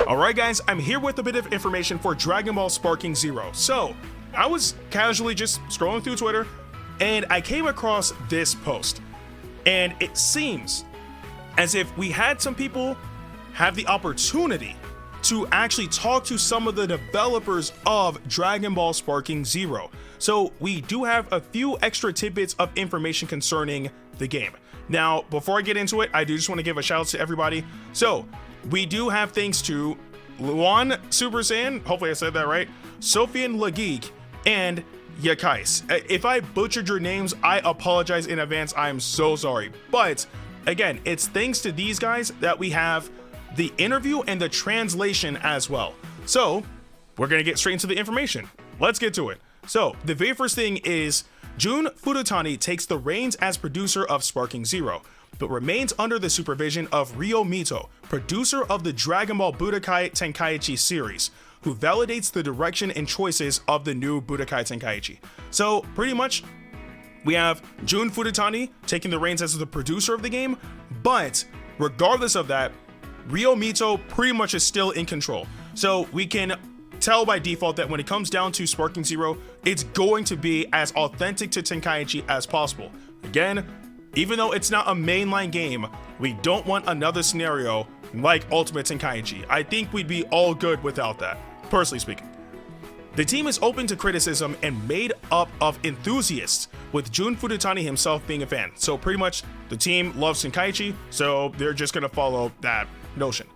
Alright guys, I'm here with a bit of information for Dragon Ball Sparking Zero. So, I was casually just scrolling through Twitter, and I came across this post. And it seems as if we had some people have the opportunity to actually talk to some of the developers of Dragon Ball Sparking Zero. So we do have a few extra tidbits of information concerning the game. Now, before I get into it, I do just want to give a shout out to everybody. So we do have thanks to Luan Super Saiyan, hopefully I said that right, Sofian Lageek, and Yakais. If I butchered your names, I apologize in advance. I am so sorry. But again, it's thanks to these guys that we have the interview and the translation as well. So we're gonna get straight into the information. Let's get to it. So the very first thing is Jun Furutani takes the reins as producer of Sparking Zero, but remains under the supervision of Ryo Mito, producer of the Dragon Ball Budokai Tenkaichi series, who validates the direction and choices of the new Budokai Tenkaichi. So pretty much we have Jun Furutani taking the reins as the producer of the game, but regardless of that, Ryo Mito pretty much is still in control. So we can tell by default that when it comes down to Sparking Zero, it's going to be as authentic to Tenkaichi as possible. Again, even though it's not a mainline game, we don't want another scenario like Ultimate Tenkaichi. I think we'd be all good without that, personally speaking. The team is open to criticism and made up of enthusiasts, with Jun Furutani himself being a fan. So pretty much the team loves Tenkaichi, so they're just gonna follow that notion.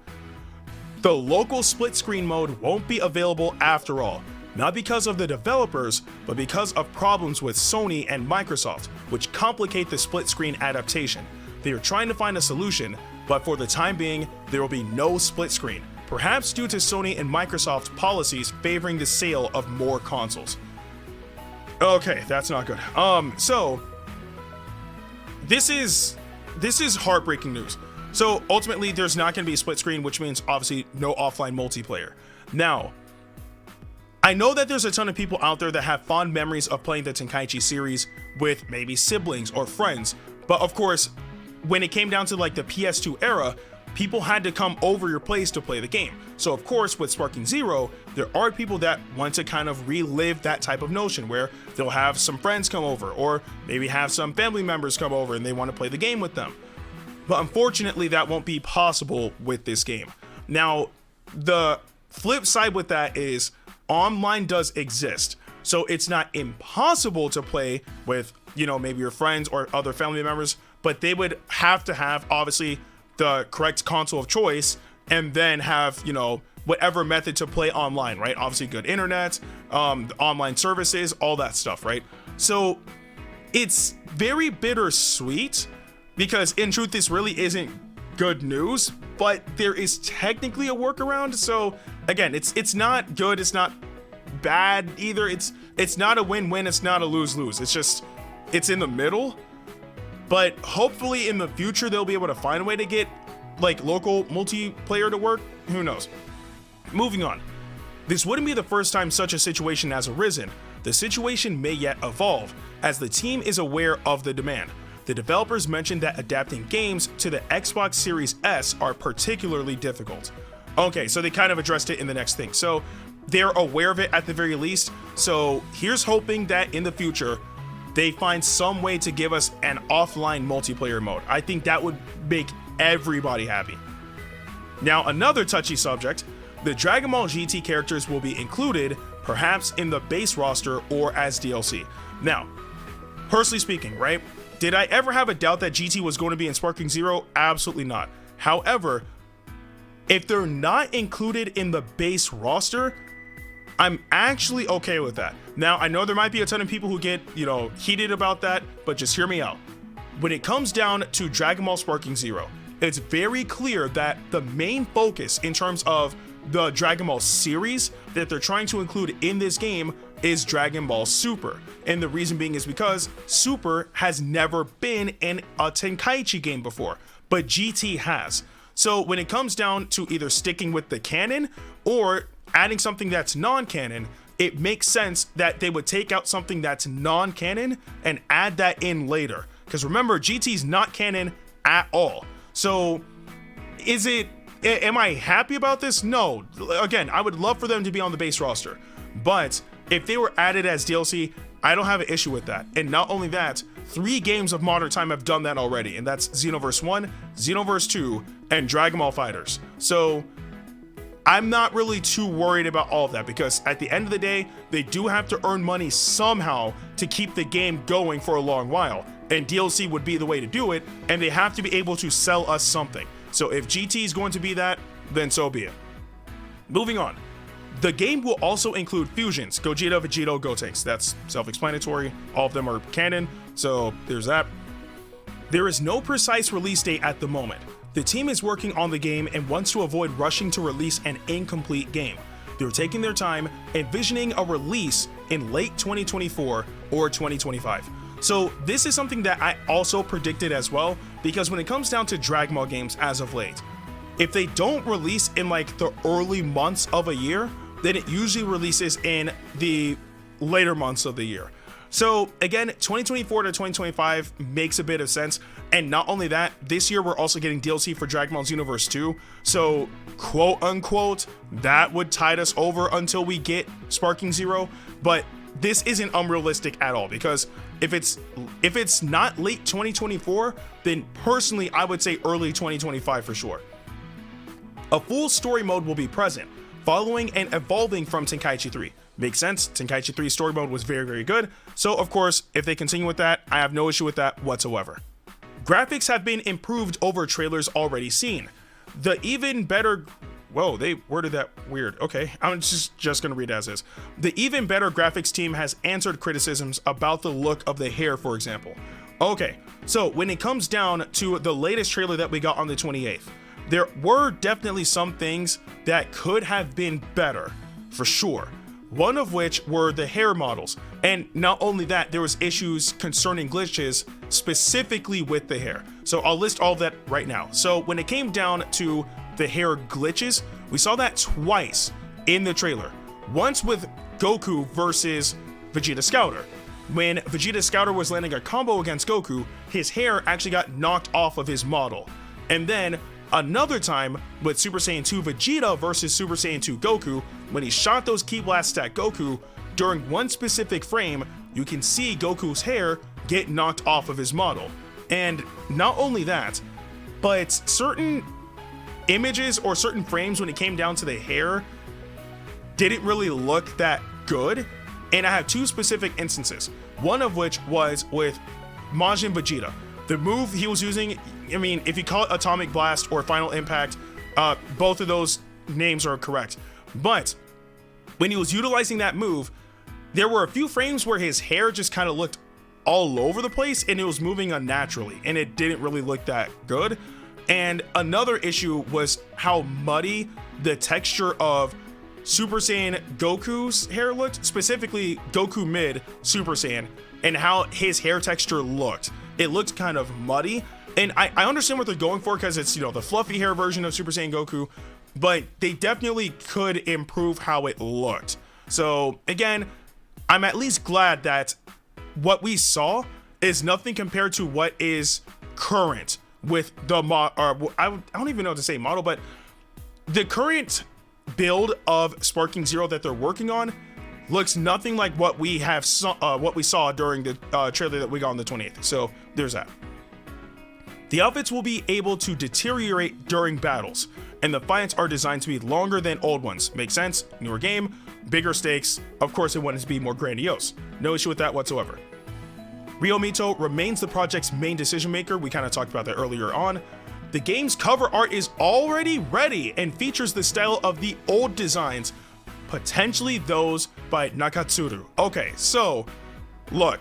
The local split screen mode won't be available after all, not because of the developers, but because of problems with Sony and Microsoft, which complicate the split screen adaptation. They are trying to find a solution, but for the time being, there will be no split screen, perhaps due to Sony and Microsoft's policies favoring the sale of more consoles. Okay, that's not good. So this is heartbreaking news. So ultimately, there's not going to be a split screen, which means obviously no offline multiplayer. Now, I know that there's a ton of people out there that have fond memories of playing the Tenkaichi series with maybe siblings or friends, but of course, when it came down to like the PS2 era, people had to come over your place to play the game. So of course, with Sparking Zero, there are people that want to kind of relive that type of notion where they'll have some friends come over, or maybe have some family members come over and they want to play the game with them. But unfortunately, that won't be possible with this game. Now, the flip side with that is online does exist. So it's not impossible to play with, maybe your friends or other family members, but they would have to have, obviously, the correct console of choice and then have, whatever method to play online, right? Obviously, good internet, online services, all that stuff, right? So it's very bittersweet, because in truth, this really isn't good news, but there is technically a workaround. So again, it's not good, it's not bad either. It's not a win-win, it's not a lose-lose. It's in the middle. But hopefully in the future, they'll be able to find a way to get like local multiplayer to work. Who knows? Moving on. This wouldn't be the first time such a situation has arisen. The situation may yet evolve, as the team is aware of the demand. The developers mentioned that adapting games to the Xbox Series S are particularly difficult. Okay, so they kind of addressed it in the next thing. So they're aware of it at the very least. So here's hoping that in the future, they find some way to give us an offline multiplayer mode. I think that would make everybody happy. Now, another touchy subject, the Dragon Ball GT characters will be included, perhaps in the base roster or as DLC. Now, personally speaking, right? Did I ever have a doubt that GT was going to be in Sparking Zero? Absolutely not. However, if they're not included in the base roster, I'm actually okay with that. Now, I know there might be a ton of people who get, heated about that, but just hear me out. When it comes down to Dragon Ball Sparking Zero, it's very clear that the main focus in terms of the Dragon Ball series that they're trying to include in this game is Dragon Ball Super. And the reason being is because Super has never been in a Tenkaichi game before, but GT has. So when it comes down to either sticking with the canon or adding something that's non-canon, it makes sense that they would take out something that's non-canon and add that in later. Because remember, GT's not canon at all. So is it Am I happy about this? No. Again, I would love for them to be on the base roster, but if they were added as DLC, I don't have an issue with that. And not only that, 3 games of Modern Time have done that already, and that's Xenoverse 1, Xenoverse 2, and Dragon Ball FighterZ. So I'm not really too worried about all of that, because at the end of the day, they do have to earn money somehow to keep the game going for a long while, and DLC would be the way to do it, and they have to be able to sell us something. So if GT is going to be that, then so be it. Moving on. The game will also include fusions, Gogeta, Vegito, Gotenks. That's self-explanatory. All of them are canon, so there's that. There is no precise release date at the moment. The team is working on the game and wants to avoid rushing to release an incomplete game. They're taking their time, envisioning a release in late 2024 or 2025. So this is something that I also predicted as well, because when it comes down to Dragon Ball games as of late, if they don't release in like the early months of a year, then it usually releases in the later months of the year. So again, 2024 to 2025 makes a bit of sense. And not only that, this year we're also getting DLC for Dragon Ball Xenoverse 2. So quote unquote, that would tide us over until we get Sparking Zero. But this isn't unrealistic at all, because if it's not late 2024, then personally I would say early 2025 for sure. A full story mode will be present, following and evolving from Tenkaichi 3. Makes sense. Tenkaichi 3 story mode was very, very good. So of course, if they continue with that, I have no issue with that whatsoever. Graphics have been improved over trailers already seen. The even better... Whoa, they worded that weird. Okay, I'm just gonna read as is. The even better graphics team has answered criticisms about the look of the hair, for example. Okay, so when it comes down to the latest trailer that we got on the 28th, there were definitely some things that could have been better, for sure. One of which were the hair models. And not only that, there was issues concerning glitches specifically with the hair. So I'll list all of that right now. So when it came down to the hair glitches, we saw that twice in the trailer. Once with Goku versus Vegeta Scouter. When Vegeta Scouter was landing a combo against Goku, his hair actually got knocked off of his model. And then another time with Super Saiyan 2 Vegeta versus Super Saiyan 2 Goku, when he shot those ki blasts at Goku, during one specific frame, you can see Goku's hair get knocked off of his model. And not only that, but certain images or certain frames when it came down to the hair didn't really look that good. And I have 2 specific instances, one of which was with Majin Vegeta. The move he was using, I mean, if you call it Atomic Blast or Final Impact, both of those names are correct. But when he was utilizing that move, there were a few frames where his hair just kind of looked all over the place and it was moving unnaturally, and it didn't really look that good. And another issue was how muddy the texture of Super Saiyan Goku's hair looked, specifically Goku Mid Super Saiyan, and how his hair texture looked. It looked kind of muddy, and I understand what they're going for, because it's, you know, the fluffy hair version of Super Saiyan Goku, but they definitely could improve how it looked. So again, I'm at least glad that what we saw is nothing compared to what is current with the I don't even know what to say model, but the current build of Sparking Zero that they're working on looks nothing like what we saw during the trailer that we got on the 20th. So there's that. The outfits will be able to deteriorate during battles, and the fights are designed to be longer than old ones. Makes sense. Newer game, bigger stakes. Of course, it wanted to be more grandiose. No issue with that whatsoever. Ryo Mito remains the project's main decision maker. We kind of talked about that earlier on. The game's cover art is already ready and features the style of the old designs, potentially those by Nakatsuru. Okay, so look,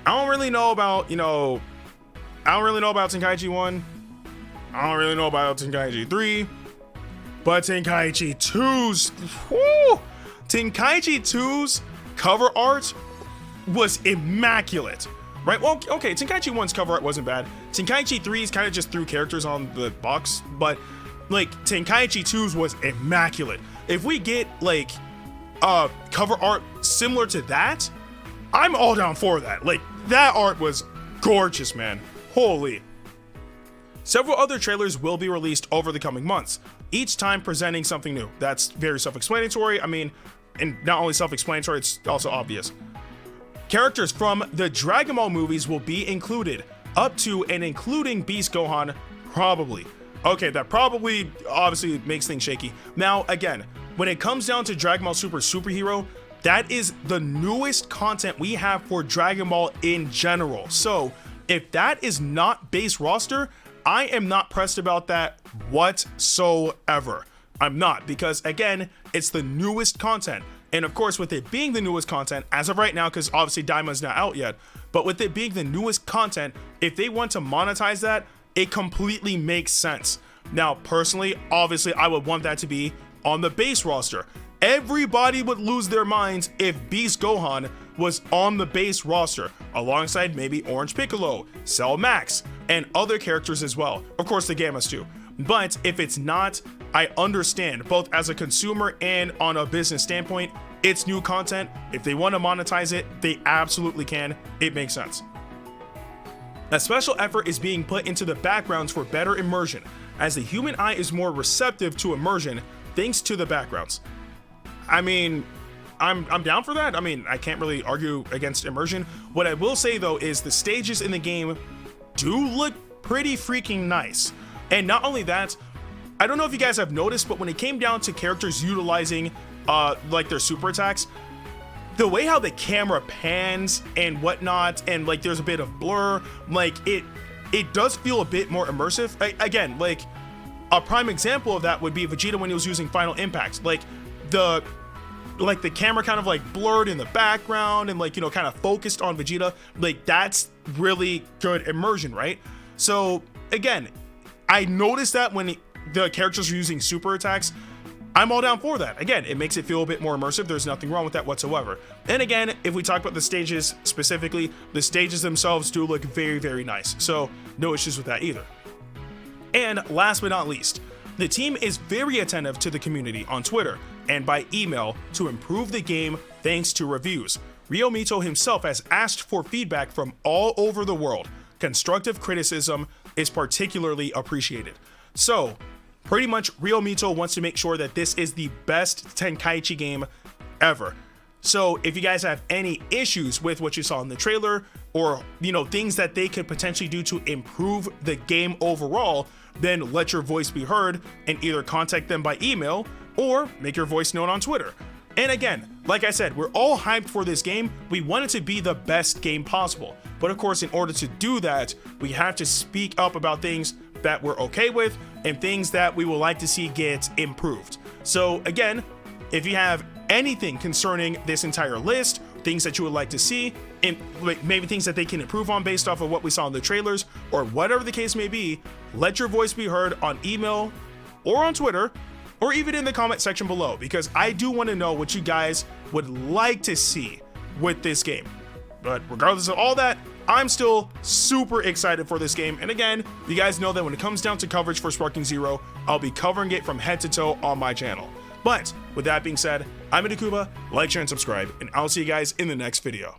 I don't really know about, Tenkaichi 1. I don't really know about Tenkaichi 3, but Tenkaichi 2's, Tenkaichi 2's cover art was immaculate, right? Well, okay, Tenkaichi 1's cover art wasn't bad. Tenkaichi 3's kind of just threw characters on the box, but like Tenkaichi 2's was immaculate. If we get like cover art similar to that, I'm all down for that. Like, that art was gorgeous, man. Holy. Several other trailers will be released over the coming months, each time presenting something new. That's very self-explanatory. I mean, and not only self-explanatory, it's also obvious. Characters from the Dragon Ball movies will be included, up to and including Beast Gohan, probably. Okay, that probably obviously makes things shaky. Now, again, when it comes down to Dragon Ball Super Superhero, that is the newest content we have for Dragon Ball in general. So if that is not base roster, I am not pressed about that whatsoever. I'm not, because again, it's the newest content. And of course, with it being the newest content, as of right now, because obviously Daima's not out yet, but with it being the newest content, if they want to monetize that, it completely makes sense. Now, personally, obviously, I would want that to be on the base roster. Everybody would lose their minds if Beast Gohan was on the base roster, alongside maybe Orange Piccolo, Cell Max, and other characters as well. Of course, the Gammas too. But if it's not, I understand, both as a consumer and on a business standpoint, it's new content. If they want to monetize it, they absolutely can. It makes sense. A special effort is being put into the backgrounds for better immersion, as the human eye is more receptive to immersion thanks to the backgrounds. I mean, I'm down for that. I mean, I can't really argue against immersion. What I will say though is the stages in the game do look pretty freaking nice. And not only that, I don't know if you guys have noticed, but when it came down to characters utilizing like their super attacks, the way how the camera pans and whatnot, and like there's a bit of blur, like it does feel a bit more immersive. Again, like a prime example of that would be Vegeta when he was using Final Impact. Like the camera kind of like blurred in the background and like, you know, kind of focused on Vegeta. Like that's really good immersion, right? So again, I noticed that when the characters are using super attacks, I'm all down for that. Again, it makes it feel a bit more immersive. There's nothing wrong with that whatsoever. And again, if we talk about the stages specifically, the stages themselves do look very, very nice. So no issues with that either. And last but not least, the team is very attentive to the community on Twitter and by email to improve the game thanks to reviews. Ryomito himself has asked for feedback from all over the world. Constructive criticism is particularly appreciated. So pretty much Ryomito wants to make sure that this is the best Tenkaichi game ever. So if you guys have any issues with what you saw in the trailer, or you know, things that they could potentially do to improve the game overall, then let your voice be heard and either contact them by email or make your voice known on Twitter. And again, like I said, we're all hyped for this game. We want it to be the best game possible. But of course, in order to do that, we have to speak up about things that we're okay with and things that we would like to see get improved. So again, if you have anything concerning this entire list, things that you would like to see, and maybe things that they can improve on based off of what we saw in the trailers, or whatever the case may be, let your voice be heard on email or on Twitter, or even in the comment section below, because I do want to know what you guys would like to see with this game. But regardless of all that, I'm still super excited for this game. And again, you guys know that when it comes down to coverage for Sparking Zero, I'll be covering it from head to toe on my channel. But with that being said, I'm Ndukauba, like, share, and subscribe, and I'll see you guys in the next video.